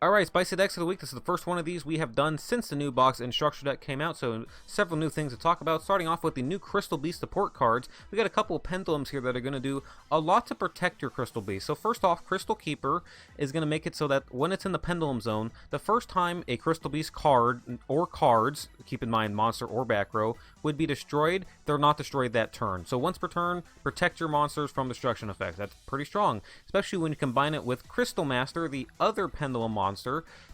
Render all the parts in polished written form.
Alright, Spicy Decks of the Week. This is the first one of these we have done since the new box instruction deck came out, so several new things to talk about. Starting off with the new Crystal Beast support cards, we got a couple of pendulums here that are going to do a lot to protect your Crystal Beast. So first off, Crystal Keeper is going to make it so that when it's in the pendulum zone, the first time a Crystal Beast card, or cards, keep in mind monster or back row, would be destroyed, they're not destroyed that turn. So once per turn, protect your monsters from destruction effects. That's pretty strong, especially when you combine it with Crystal Master, the other pendulum monster.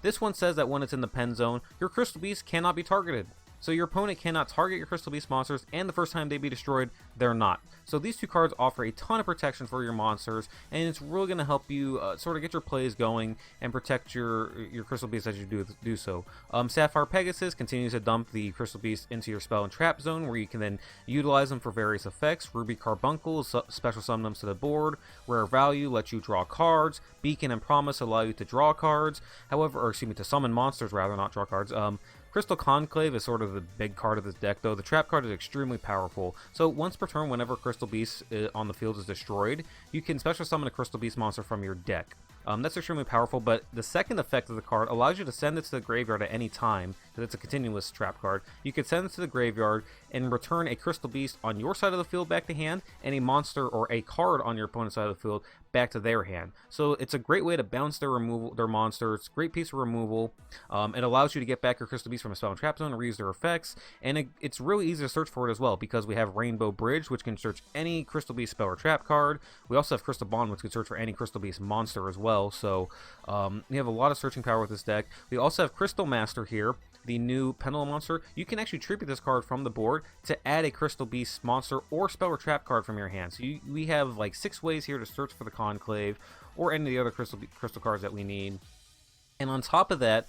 This one says that when it's in the pen zone, your Crystal Beast cannot be targeted. So your opponent cannot target your Crystal Beast monsters, and the first time they be destroyed, they're not. So these two cards offer a ton of protection for your monsters, and it's really going to help you sort of get your plays going and protect your Crystal Beast as you do so. Sapphire Pegasus continues to dump the Crystal Beast into your spell and trap zone, where you can then utilize them for various effects. Ruby Carbuncle special summon them to the board. Rare Value lets you draw cards. Beacon and Promise allow you to draw cards. However, or excuse me, to summon monsters rather, not draw cards. Crystal Conclave is sort of the big card of this deck, though. The trap card is extremely powerful. So once per turn, whenever Crystal Beast on the field is destroyed, you can special summon a Crystal Beast monster from your deck. That's extremely powerful, but the second effect of the card allows you to send it to the graveyard at any time, because it's a continuous trap card. You can send it to the graveyard and return a Crystal Beast on your side of the field back to hand, and a monster or a card on your opponent's side of the field back to their hand. So it's a great way to bounce their monsters. Great piece of removal. It allows you to get back your Crystal Beast from a spell and trap zone and reuse their effects, and it's really easy to search for it as well, because we have Rainbow Bridge, which can search any Crystal Beast spell or trap card. We also have Crystal Bond, which can search for any Crystal Beast monster as well. So we have a lot of searching power with this deck. We also have Crystal Master here, the new pendulum monster. You can actually tribute this card from the board to add a Crystal Beast monster or spell or trap card from your hand. So we have like 6 ways here to search for the Conclave or any of the other crystal cards that we need. And on top of that,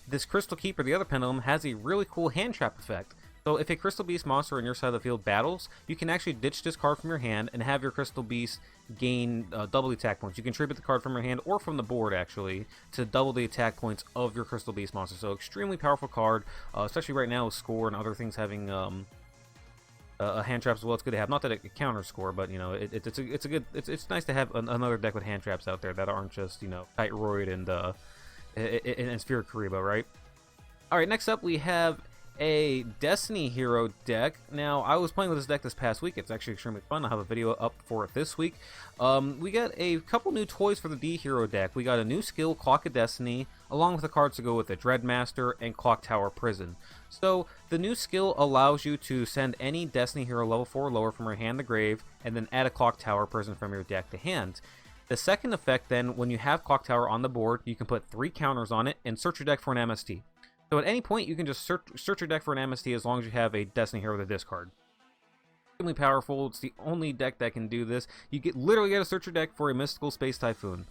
this Crystal Keeper, the other pendulum, has a really cool hand trap effect. So if a Crystal Beast monster on your side of the field battles, you can actually ditch this card from your hand and have your Crystal Beast gain double the attack points. You can tribute the card from your hand or from the board, actually, to double the attack points of your Crystal Beast monster. So extremely powerful card, especially right now with Score and other things having a hand traps as well. It's good to have. Not that it counters Score, but you know, it's nice to have another deck with hand traps out there that aren't just, you know, Tightroid and Sphere Karibo, right? All right, next up we have a Destiny Hero deck. Now, I was playing with this deck this past week. It's actually extremely fun. I'll have a video up for it this week. We got a couple new toys for the D Hero deck. We got a new skill, Clock of Destiny, along with the cards to go with it, Dreadmaster and Clock Tower Prison. So, the new skill allows you to send any Destiny Hero level 4 or lower from your hand to grave, and then add a Clock Tower Prison from your deck to hand. The second effect, then, when you have Clock Tower on the board, you can put 3 counters on it and search your deck for an MST. So at any point, you can just search your deck for an MST as long as you have a Destiny Hero with a discard. Extremely powerful. It's the only deck that can do this. You literally got to search your deck for a Mystical Space Typhoon.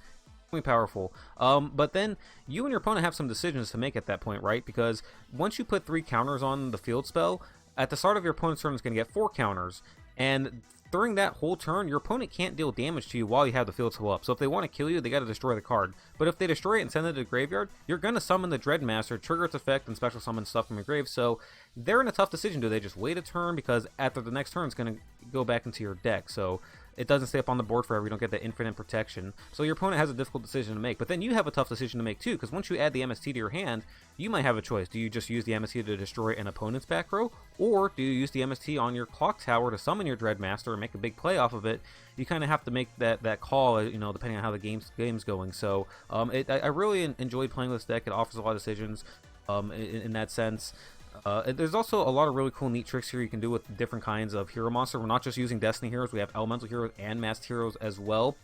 Extremely powerful. But then you and your opponent have some decisions to make at that point, right? Because once you put 3 counters on the field spell, at the start of your opponent's turn, it's going to get 4 counters. And during that whole turn, your opponent can't deal damage to you while you have the field spell up. So if they want to kill you, they got to destroy the card. But if they destroy it and send it to the graveyard, you're going to summon the Dreadmaster, trigger its effect, and special summon stuff from your grave. So they're in a tough decision. Do they just wait a turn? Because after the next turn, it's going to go back into your deck. So it doesn't stay up on the board forever. You don't get that infinite protection. So your opponent has a difficult decision to make. But then you have a tough decision to make too, because once you add the MST to your hand, you might have a choice. Do you just use the MST to destroy an opponent's back row? Or do you use the MST on your Clock Tower to summon your Dreadmaster and make a big play off of it? You kind of have to make that call, you know, depending on how the game's going. So I really enjoyed playing with this deck. It offers a lot of decisions in that sense. There's also a lot of really cool neat tricks here you can do with different kinds of hero monster. We're not just using Destiny Heroes, we have Elemental Heroes and Masked Heroes as well.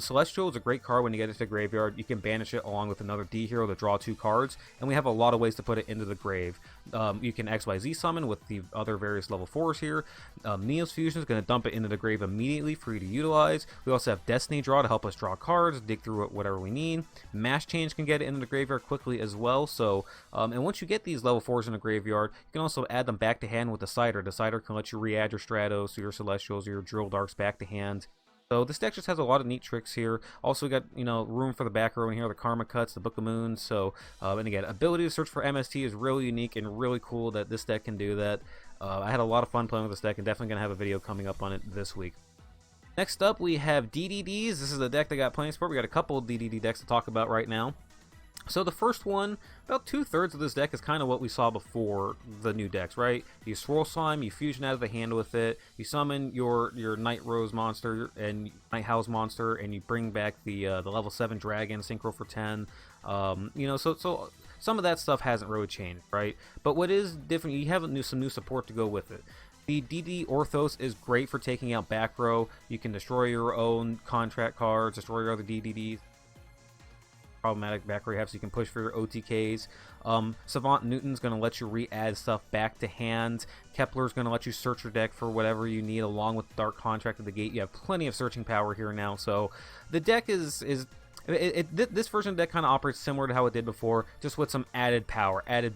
Celestial is a great card when you get it to the graveyard. You can banish it along with another D Hero to draw 2 cards, and we have a lot of ways to put it into the grave. You can XYZ summon with the other various level 4s here. Neos Fusion is going to dump it into the grave immediately for you to utilize. We also have Destiny Draw to help us draw cards, dig through it, whatever we need. Mash Change can get it into the graveyard quickly as well. So, and once you get these level 4s in the graveyard, you can also add them back to hand with the Decider. Decider can let you re-add your Stratos, your Celestials, your Drill Darks back to hand. So this deck just has a lot of neat tricks here. Also, we got, you know, room for the back row in here, the Karma Cuts, the Book of Moons. So, and again, ability to search for MST is really unique and really cool that this deck can do that. I had a lot of fun playing with this deck and definitely going to have a video coming up on it this week. Next up, we have DDDs. This is a deck that got playing support. We got a couple of DDD decks to talk about right now. So the first one, about 2/3 of this deck is kind of what we saw before the new decks, right? You Swirl Slime, you Fusion out of the hand with it, you summon your Night Rose monster and Night House monster, and you bring back the level 7 dragon synchro for 10. You know, so some of that stuff hasn't really changed, right? But what is different, you have some new support to go with it. The DD Orthos is great for taking out back row. You can destroy your own contract cards, destroy your other DDDs. Problematic back row you have, so you can push for your OTKs. Savant Newton's going to let you re-add stuff back to hand. Kepler's going to let you search your deck for whatever you need, along with Dark Contract at the gate. You have plenty of searching power here now, so the deck is this version of the deck kind of operates similar to how it did before, just with some added power, added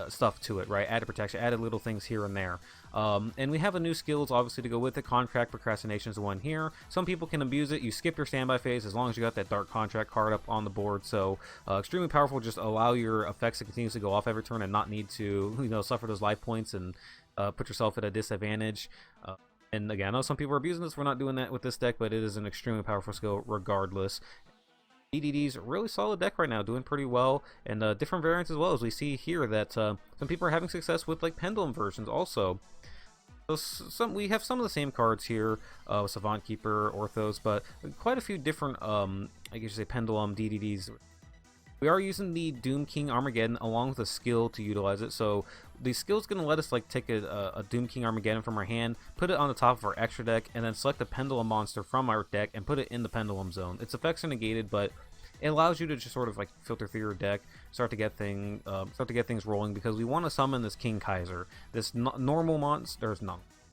stuff to it, right? Added protection, added little things here and there. And we have a new skills, obviously, to go with it. Contract Procrastination is the one here. Some people can abuse it. You skip your standby phase as long as you got that Dark Contract card up on the board. So extremely powerful. Just allow your effects to continuously go off every turn and not need to, you know, suffer those life points and put yourself at a disadvantage. And again, I know some people are abusing this. We're not doing that with this deck, but it is an extremely powerful skill regardless. DDD's a really solid deck right now, doing pretty well, and different variants as well, as we see here that some people are having success with like pendulum versions also. So we have some of the same cards here with Savant Keeper, Orthos, but quite a few different, I guess you say, pendulum DDDs. We are using the Doom King Armageddon along with a skill to utilize it. So the skill is going to let us like take a Doom King Armageddon from our hand, put it on the top of our extra deck, and then select a Pendulum monster from our deck and put it in the Pendulum zone. Its effects are negated, but it allows you to just sort of like filter through your deck, start to get things rolling, because we want to summon this King Kaiser, this normal monster.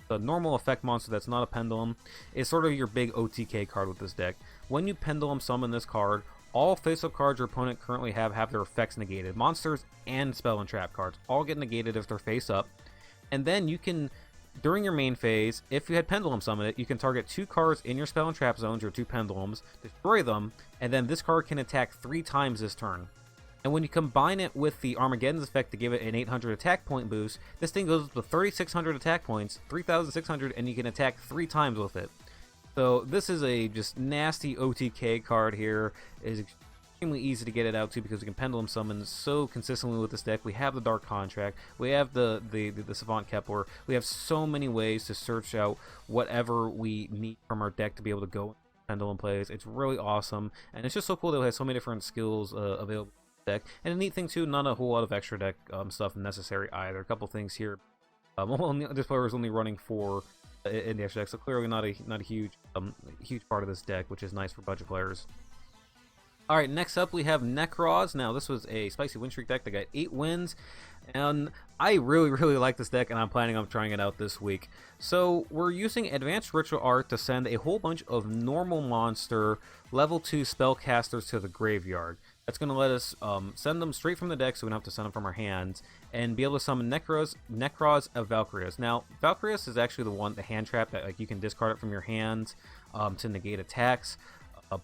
The normal effect monster that's not a pendulum is sort of your big OTK card with this deck. When you pendulum summon this card, all face-up cards your opponent currently have their effects negated. Monsters and spell and trap cards all get negated if they're face-up. And then you can, during your main phase, if you had pendulum summon it, you can target 2 cards in your spell and trap zones, your 2 pendulums, destroy them, and then this card can attack 3 times this turn. And when you combine it with the Armageddon's effect to give it an 800 attack point boost, this thing goes with 3,600 attack points, 3,600, and you can attack 3 times with it. So this is a just nasty OTK card here. It is extremely easy to get it out to because we can pendulum summon so consistently with this deck. We have the Dark Contract, we have the Savant Kepler. We have so many ways to search out whatever we need from our deck to be able to go pendulum plays. It's really awesome, and it's just so cool that we have so many different skills available in the deck. And a neat thing too, not a whole lot of extra deck stuff necessary either. A couple things here. This player is only running 4 in the extra deck, so clearly not a huge part of this deck, which is nice for budget players. Alright, next up we have Nekroz. Now this was a spicy win streak deck that got 8 wins, and I really like this deck, and I'm planning on trying it out this week. So we're using Advanced Ritual Art to send a whole bunch of normal monster level 2 spellcasters to the graveyard. That's going to let us send them straight from the deck, so we don't have to send them from our hands, and be able to summon Nekroz of Valkyrios. Now, Valkyrios is actually the hand trap that like you can discard it from your hands to negate attacks.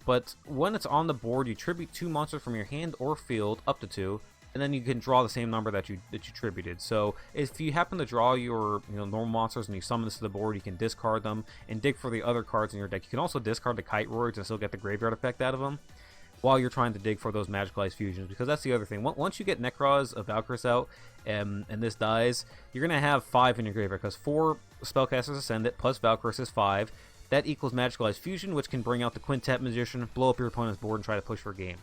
But when it's on the board, you tribute 2 monsters from your hand or field, up to 2, and then you can draw the same number that you tributed. So if you happen to draw your normal monsters and you summon this to the board, you can discard them and dig for the other cards in your deck. You can also discard the Kite Roids and still get the graveyard effect out of them while you're trying to dig for those Magical Ice fusions, because that's the other thing. Once you get Nekroz of Valkyrios out and this dies, you're going to have 5 in your graveyard, because 4 spellcasters ascend it plus Valkyrios is 5. That equals Magical Ice Fusion, which can bring out the Quintet Magician, blow up your opponent's board, and try to push for a game.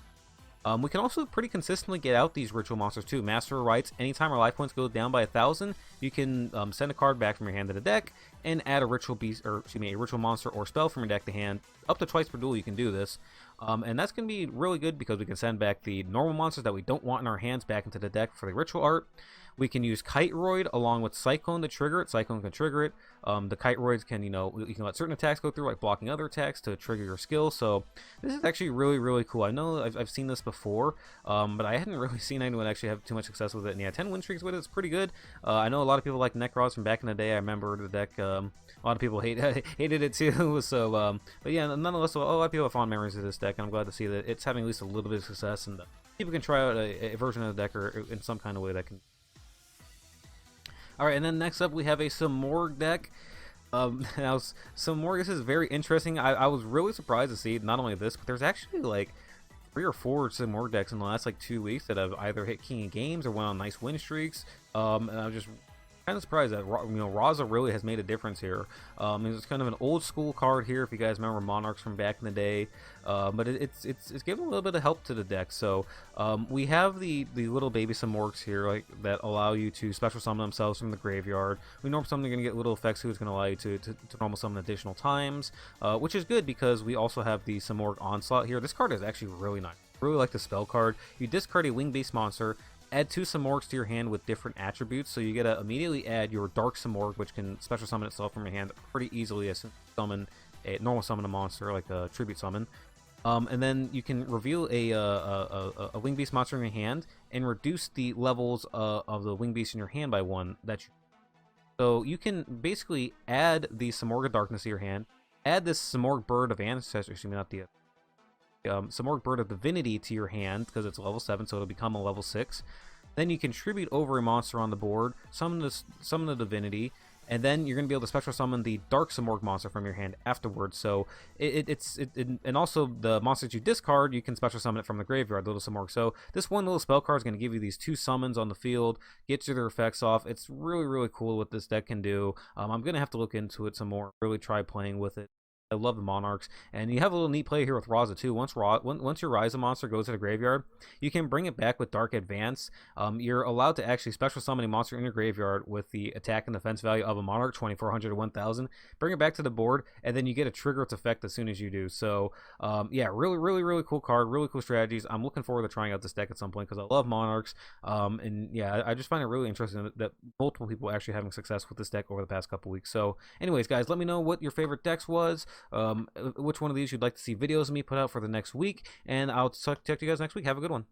We can also pretty consistently get out these ritual monsters too. Master of Rites, anytime our life points go down by 1,000, you can send a card back from your hand to the deck and add a ritual beast, or excuse me, a ritual monster or spell from your deck to hand. Up to twice per duel you can do this. And that's going to be really good because we can send back the normal monsters that we don't want in our hands back into the deck for the ritual art. We can use Kite Roid along with Cyclone to trigger it. Cyclone can trigger it. The Kite Roids can, you can let certain attacks go through, like blocking other attacks to trigger your skill. So this is actually really cool. I know I've seen this before, but I hadn't really seen anyone actually have too much success with it. And yeah, 10 win streaks with it is pretty good. I know a lot of people like Nekroz from back in the day. I remember the deck. A lot of people hated it too. So, but yeah, nonetheless, a lot of people have fond memories of this deck, and I'm glad to see that it's having at least a little bit of success, and people can try out a version of the deck or in some kind of way that can. Alright, and then next up we have a Simorgh deck. Now, Simorgh, this is very interesting. I was really surprised to see not only this, but there's actually like 3 or 4 simorgh decks in the last like 2 weeks that have either hit king of games or went on nice win streaks. And I'm just kind of surprised that Raza really has made a difference here. It's kind of an old school card here if you guys remember Monarchs from back in the day, but it's giving a little bit of help to the deck. So we have the little baby simorghs here like that allow you to special summon themselves from the graveyard. We normal summon are going to get little effects who's going to allow you to normal summon additional times, which is good because we also have the simorgh onslaught here. This card is actually really nice. Really like the spell card. You discard a wing-based monster, add 2 simorghs to your hand with different attributes, so you get to immediately add your dark simorgh, which can special summon itself from your hand pretty easily as normal summon a monster like a tribute summon. And then you can reveal a wing beast monster in your hand and reduce the levels of the wing beast in your hand by 1. So you can basically add the Simorgh of Darkness to your hand, add this Simorgh Bird of Ancestry, excuse me, not the Simorgh Bird of Divinity to your hand because it's level 7, so it'll become a level 6. Then you contribute over a monster on the board, summon the Divinity, and then you're going to be able to special summon the Dark Simorgh monster from your hand afterwards. So and also the monsters you discard, you can special summon it from the graveyard, the little Simorgh. So this one little spell card is going to give you these 2 summons on the field, get your effects off. It's really, really cool what this deck can do. I'm going to have to look into it some more, really try playing with it. I love the Monarchs, and you have a little neat play here with Raza too. Once your Ryza monster goes to the graveyard, you can bring it back with Dark Advance. You're allowed to actually special summon a monster in your graveyard with the attack and defense value of a Monarch, 2400 to 1000. Bring it back to the board, and then you get a trigger its effect as soon as you do. So yeah, really, really, really cool card, really cool strategies. I'm looking forward to trying out this deck at some point because I love Monarchs. And yeah, I just find it really interesting that multiple people are actually having success with this deck over the past couple weeks. So anyways, guys, let me know what your favorite decks was. Which one of these you'd like to see videos of me put out for the next week, and I'll talk to you guys next week. Have a good one.